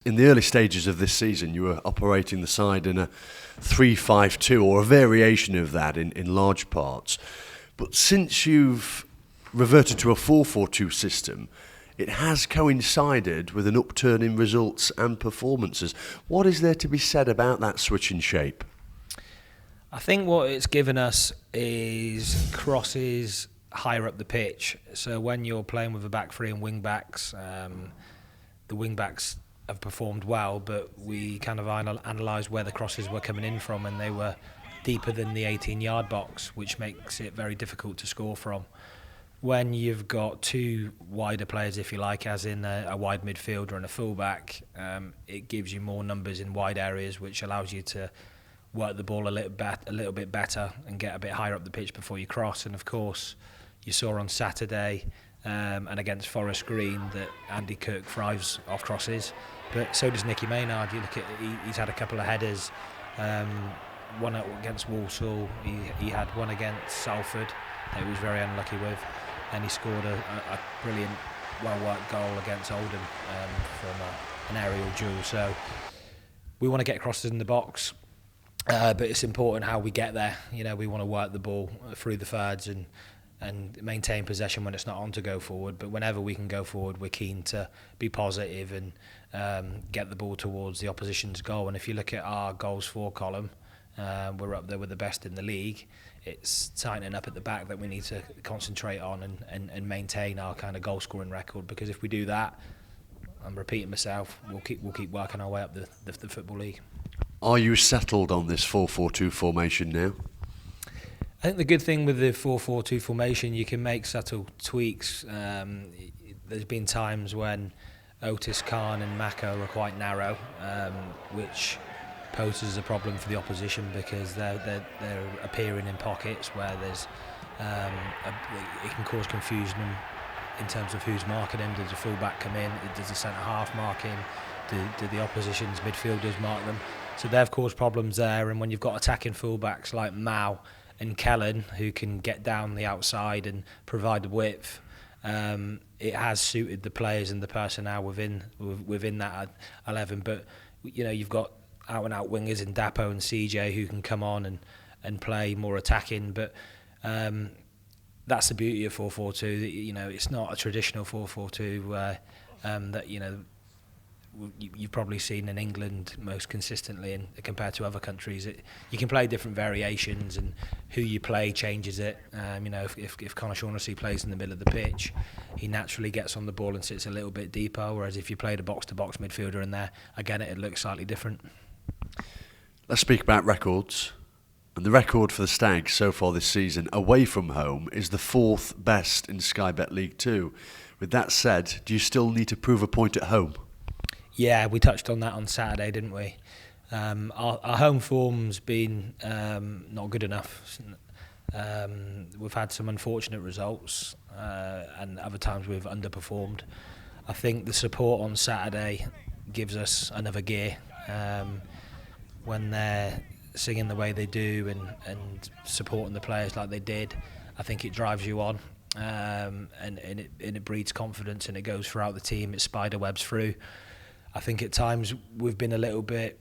In the early stages of this season, you were operating the side in a 3-5-2 or a variation of that in large parts. But since you've reverted to a 4-4-2 system, it has coincided with an upturn in results and performances. What is there to be said about that switch in shape? I think what it's given us is crosses higher up the pitch. So when you're playing with a back three and wing backs, the wing backs have performed well, but we kind of analysed where the crosses were coming in from, and they were deeper than the 18-yard box, which makes it very difficult to score from. When you've got two wider players, if you like, as in a wide midfielder and a fullback, it gives you more numbers in wide areas, which allows you to work the ball a little bit better and get a bit higher up the pitch before you cross. And of course, you saw on Saturday and against Forest Green that Andy Kirk thrives off crosses, but so does Nicky Maynard. You look at he's had a couple of headers, one against Walsall, he had one against Salford that he was very unlucky with, and he scored a brilliant, well-worked goal against Oldham from an aerial duel. So we want to get crosses in the box, but it's important how we get there. You know, we want to work the ball through the thirds and maintain possession when it's not on to go forward. But whenever we can go forward, we're keen to be positive and get the ball towards the opposition's goal. And if you look at our goals for column, we're up there with the best in the league. It's tightening up at the back that we need to concentrate on and maintain our kind of goal scoring record, because if we do that, I'm repeating myself, we'll keep working our way up the Football League. Are you settled on this 4-4-2 formation now? I think the good thing with the 4-4-2 formation, you can make subtle tweaks. There's been times when Otis Khan and Mako are quite narrow, which poses a problem for the opposition, because they're appearing in pockets where there's it can cause confusion in terms of who's marking him. Does the fullback come in? Does the centre half mark him? Do the opposition's midfielders mark them? So they've caused problems there. And when you've got attacking fullbacks like Mao and Kellen, who can get down the outside and provide the width, it has suited the players and the personnel within that 11. But you know, you've got out and out wingers in Dapo and CJ who can come on and play more attacking. But that's the beauty of 4-4-2. You know, it's not a traditional 4-4-2 that you've probably seen in England most consistently, and compared to other countries, you can play different variations, and who you play changes it. If Conor Shaughnessy plays in the middle of the pitch, he naturally gets on the ball and sits a little bit deeper, whereas if you played a box-to-box midfielder in there, again, it looks slightly different. Let's speak about records. And the record for the Stags so far this season, away from home, is the 4th best in Sky Bet League 2. With that said, do you still need to prove a point at home? Yeah, we touched on that on Saturday, didn't we? Our home form's been not good enough. We've had some unfortunate results, and other times we've underperformed. I think the support on Saturday gives us another gear. When they're singing the way they do and supporting the players like they did, I think it drives you on, and it breeds confidence, and it goes throughout the team. It spiderwebs through. I think at times we've been a little bit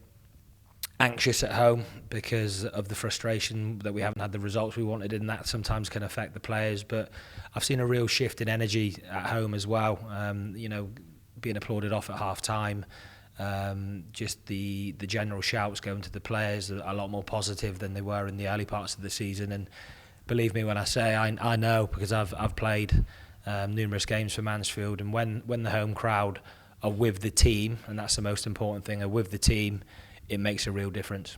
anxious at home because of the frustration that we haven't had the results we wanted, and that sometimes can affect the players. But I've seen a real shift in energy at home as well. Being applauded off at half time, just the general shouts going to the players are a lot more positive than they were in the early parts of the season. And believe me when I say I know, because I've played numerous games for Mansfield, and when the home crowd are with the team, and that's the most important thing, are with the team, it makes a real difference.